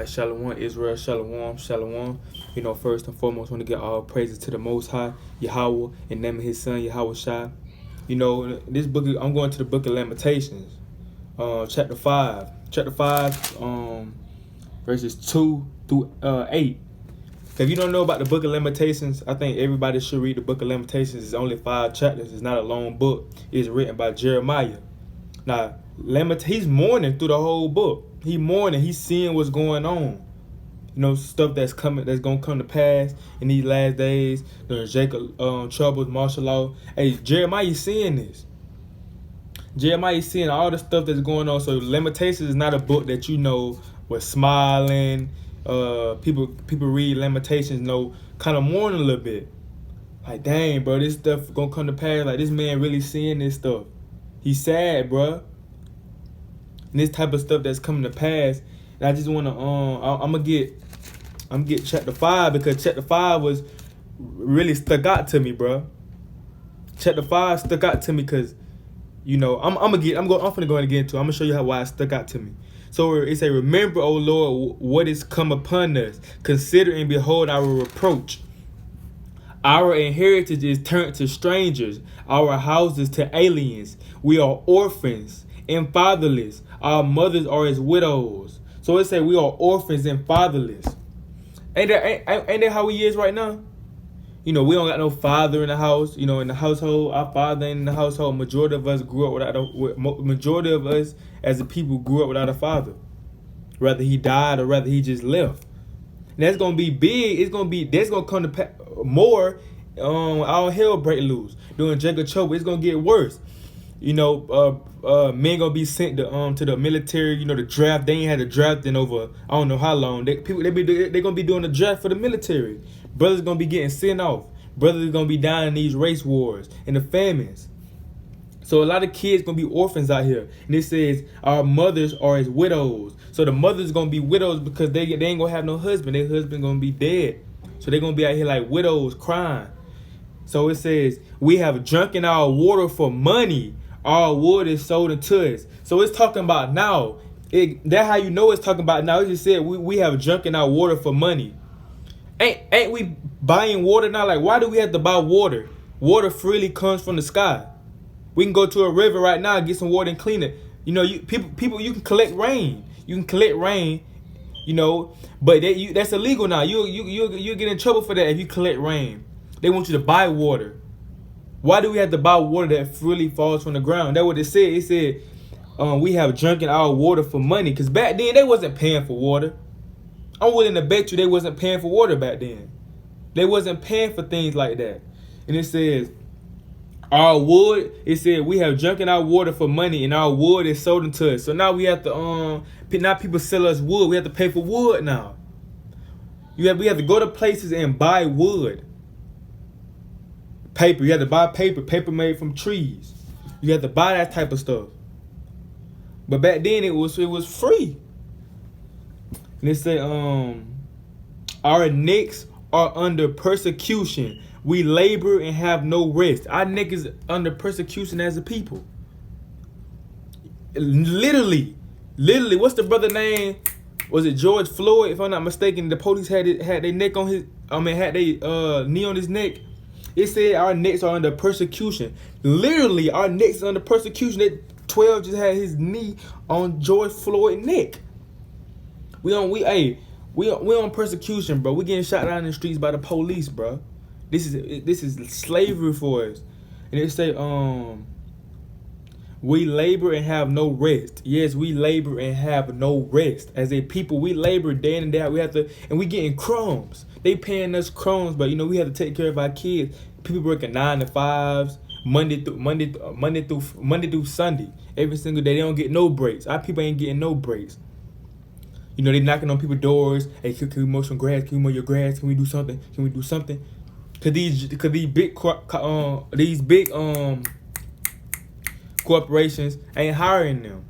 Shalom, Israel, Shalom, Shalom. First and foremost, want to give all praises to the Most High, Yahweh, and name of His Son, Yahweh Shai. This book, I'm going to the book of Lamentations, chapter 5. Chapter 5, verses 2 through 8. If you don't know about the book of Lamentations, I think everybody should read the book of Lamentations. It's only 5 chapters. It's not a long book. It's written by Jeremiah. Now, he's mourning through the whole book. He's mourning. He's seeing what's going on. Stuff that's going to come to pass in these last days. During Jacob troubles, martial law. Hey, Jeremiah seeing this. Jeremiah seeing all the stuff that's going on. So Lamentations is not a book that was smiling. People read Lamentations, kind of mourning a little bit. Like, dang, bro, this stuff gonna come to pass. Like, this man really seeing this stuff. He's sad, bro. And this type of stuff that's coming to pass. And I just wanna I'm gonna get chapter 5, because chapter 5 was really stuck out to me, bro. Chapter 5 stuck out to me because I'm finna go and get into it. I'm gonna show you why it stuck out to me. So it say, remember, O Lord, what is come upon us. Consider and behold our reproach. Our inheritance is turned to strangers, our houses to aliens. We are orphans and fatherless. Our mothers are as widows. So it say we are orphans and fatherless. Ain't that how we is right now? We don't got no father in the house. In the household, our father in the household. Majority of us majority of us as a people grew up without a father. Rather he died or rather he just left. And that's gonna be big. That's gonna come to more. All hell break loose during Jacob trouble. It's gonna get worse. Men gonna be sent to the military. The draft. They ain't had a draft in over I don't know how long. They gonna be doing a draft for the military. Brothers gonna be getting sent off. Brothers gonna be dying in these race wars and the famines. So a lot of kids gonna be orphans out here. And it says our mothers are as widows. So the mothers gonna be widows because they ain't gonna have no husband. Their husband gonna be dead. So they gonna be out here like widows crying. So it says we have drunken our water for money. Our wood is sold unto us. So it's talking about now. That's how you know it's talking about now. It just said we have drunken our water for money. Ain't we buying water now? Like, why do we have to buy water? Water freely comes from the sky. We can go to a river right now, get some water and clean it. People, you can collect rain. You can collect rain, but that's illegal now. You get in trouble for that if you collect rain. They want you to buy water. Why do we have to buy water that freely falls from the ground? That's what it said. It said we have drunken our water for money. Because back then, they wasn't paying for water. I'm willing to bet you they wasn't paying for water back then. They wasn't paying for things like that. And it says, our wood, it said we have drunken our water for money and our wood is sold unto us. So now we have to, now people sell us wood. We have to pay for wood now. We have to go to places and buy wood. Paper, you have to buy paper made from trees. You have to buy that type of stuff. But back then it was free. And it say, our necks are under persecution. We labor and have no rest. Our neck is under persecution as a people. Literally, what's the brother name? Was it George Floyd? If I'm not mistaken, the police had their neck on his. Had their knee on his neck. It said our necks are under persecution. Literally, our necks are under persecution. That 12 just had his knee on George Floyd's neck. We on persecution, bro. We getting shot down in the streets by the police, bro. This is slavery for us. And it say, we labor and have no rest. Yes, we labor and have no rest. As a people, we labor day in and day out. And we getting crumbs. They paying us crumbs, but we have to take care of our kids. People working 9 to 5s, Monday through Sunday, every single day. They don't get no breaks. Our people ain't getting no breaks. They knocking on people's doors. Hey, can we mow some grass? Can we mow your grass? Can we do something? Can we do something? Cause these big corporations ain't hiring them.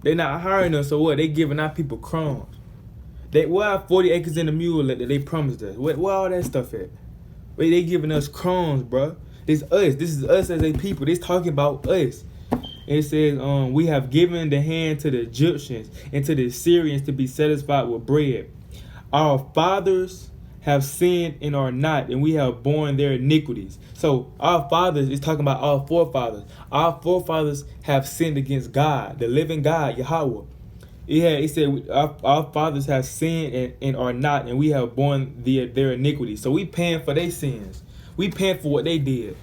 They not hiring them. So what? They giving our people crumbs. Where are 40 acres in the mule that they promised us? Where all that stuff at? They giving us crumbs, bro. This us. This is us as a people. This talking about us. It says, we have given the hand to the Egyptians and to the Assyrians to be satisfied with bread. Our fathers have sinned and are not, and we have borne their iniquities. So our fathers is talking about our forefathers. Our forefathers have sinned against God, the living God, Yahweh. It said our fathers have sinned and are not, and we have borne their iniquities. So we paying for their sins. We paying for what they did.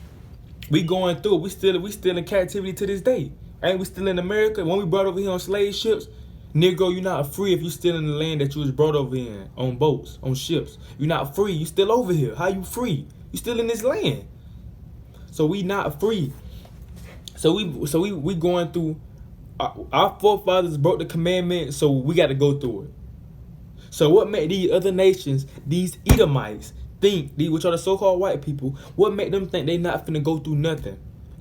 We going through it. We still in captivity to this day. Ain't we still in America? When we brought over here on slave ships, Negro, you're not free if you still in the land that you was brought over in on boats, on ships. You're not free. You still over here. How you free? You still in this land. So we not free. So we going through. Our forefathers broke the commandment, so we got to go through it. So what made these other nations, these Edomites, think, which are the so-called white people, what made them think they not finna go through nothing?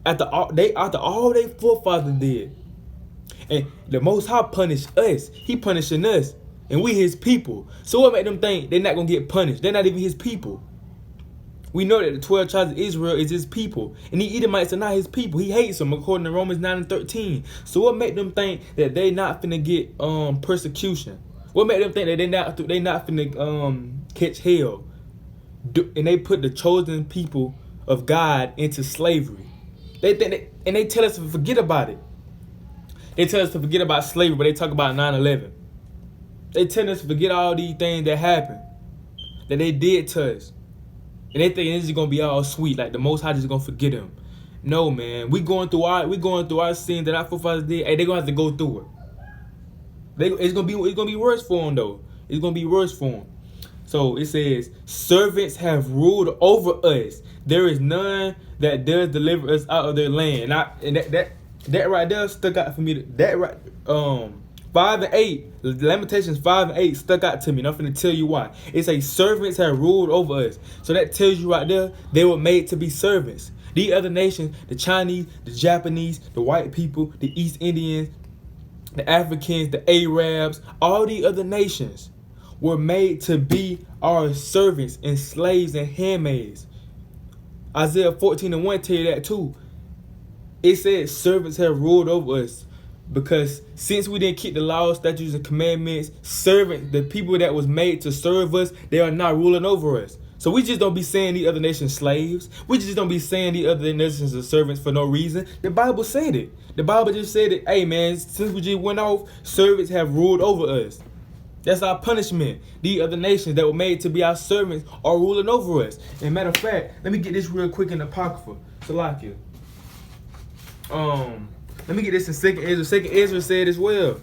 After all they forefathers did. And the Most High punished us. He punishing us. And we his people. So what made them think they're not going to get punished? They're not even his people. We know that the 12 tribes of Israel is his people. And the Edomites are not his people. He hates them according to Romans 9 and 13. So what made them think that they not finna get persecution? What made them think that they not finna catch hell? And they put the chosen people of God into slavery. They tell us to forget about it. They tell us to forget about slavery, but they talk about 9/11. They tell us to forget all these things that happened, that they did to us. And they think this is gonna be all sweet, like the Most High just gonna forget them. No, man, we going through our sins that our forefathers did. Hey, they gonna have to go through it. It's gonna be worse for them though. It's gonna be worse for them. So it says, servants have ruled over us. There is none that does deliver us out of their land. And that right there stuck out for me. That right, 5 and 8, Lamentations 5 and 8 stuck out to me. And I'm finna tell you why. It says servants have ruled over us. So that tells you right there, they were made to be servants. These other nations, the Chinese, the Japanese, the white people, the East Indians, the Africans, the Arabs, all these other nations were made to be our servants and slaves and handmaids. Isaiah 14 and 1 tell you that too. It says servants have ruled over us, because since we didn't keep the laws, statutes, and commandments, servants, the people that was made to serve us, they are not ruling over us. So we just don't be saying these other nations slaves. We just don't be saying these other nations are servants for no reason. The Bible said it. The Bible just said it. Hey man, since we just went off, servants have ruled over us. That's our punishment. These other nations that were made to be our servants are ruling over us. And matter of fact, let me get this real quick in the Apocrypha. Salakia. Let me get this in 2nd Ezra. 2nd Ezra said as well.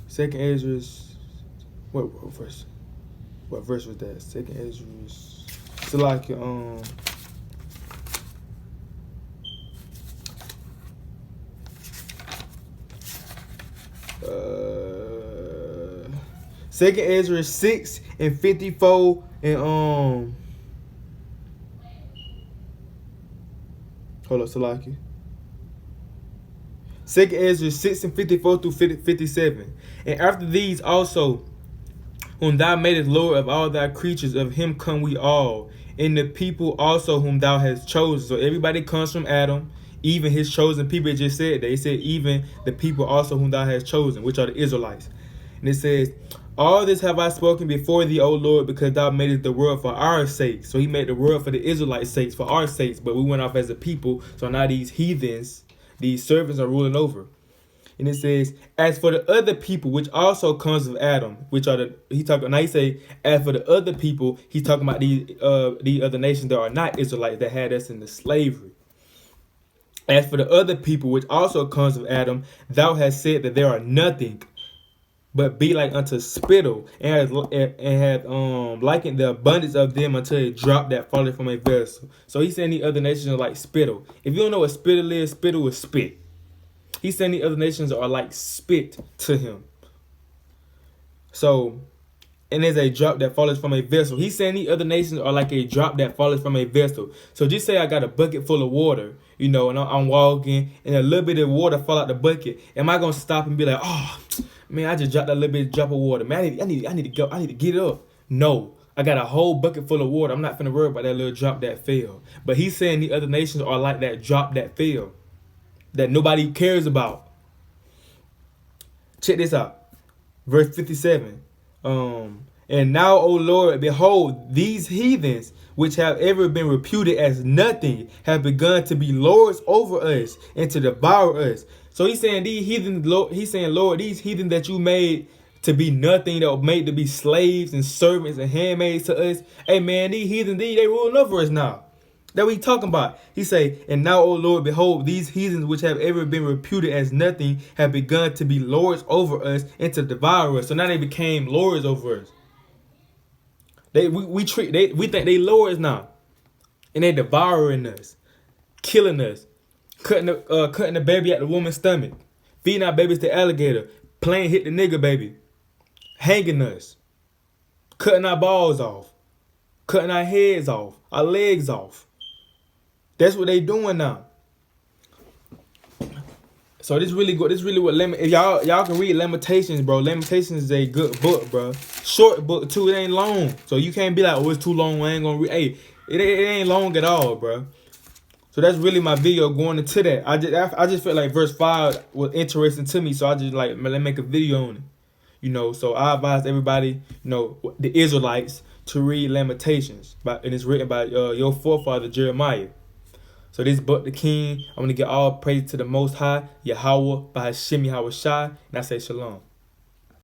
2nd Ezra. What verse? What verse was that? 2nd Ezra. Salakia. 2nd Ezra 6 and 54 and hold up, Salaki. 2nd Ezra 6 and 54 through 57. And after these also, whom thou madest Lord of all thy creatures, of him come we all, and the people also whom thou hast chosen. So everybody comes from Adam, even his chosen people. It just said that. It said even the people also whom thou hast chosen, which are the Israelites. And it says, all this have I spoken before thee, O Lord, because thou madest the world for our sake. So he made the world for the Israelites' sakes, for our sakes. But we went off as a people. So now these heathens, these servants are ruling over. And it says, as for the other people, which also comes of Adam, which are now he say, as for the other people, he's talking about these other nations that are not Israelites, that had us in the slavery. As for the other people, which also comes of Adam, thou hast said that there are nothing, but be like unto spittle, and had likened the abundance of them unto a drop that falleth from a vessel. So he's saying the other nations are like spittle. If you don't know what spittle is spit. He's saying the other nations are like spit to him. So, and there's a drop that falleth from a vessel. He's saying the other nations are like a drop that falleth from a vessel. So just say I got a bucket full of water, and I'm walking, and a little bit of water fall out the bucket. Am I gonna stop and be like, oh man, I just dropped that little bit drop of water, man? I need to go. I need to get up. No, I got a whole bucket full of water. I'm not finna worry about that little drop that fell. But he's saying the other nations are like that drop that fell, that nobody cares about. Check this out. Verse 57. And now, O Lord, behold, these heathens, which have ever been reputed as nothing, have begun to be lords over us and to devour us. So he's saying these heathen, he's saying, Lord, these heathen that you made to be nothing, that were made to be slaves and servants and handmaids to us. Hey man, these heathen, they ruling over us now. That what he talking about. He say, and now, O Lord, behold, these heathens which have ever been reputed as nothing have begun to be lords over us and to devour us. So now they became lords over us. We think they lords now, and they devouring us, killing us, cutting the baby at the woman's stomach, feeding our babies to alligator, playing hit the nigga baby, hanging us, cutting our balls off, cutting our heads off, our legs off. That's what they doing now. So this really good. This really what if y'all can read Lamentations, bro. Lamentations is a good book, bro. Short book too. It ain't long, so you can't be like, oh, it's too long. I ain't gonna read. Hey, it ain't long at all, bro. So that's really my video going into that. I just felt like verse 5 was interesting to me, so I just like, let's make a video on it. You know, so I advise everybody, you know, the Israelites to read Lamentations, and it's written by your forefather Jeremiah. So this book, the king, I'm going to give all praise to the Most High, Yahweh, by Hashem Yahweh Shai, and I say shalom.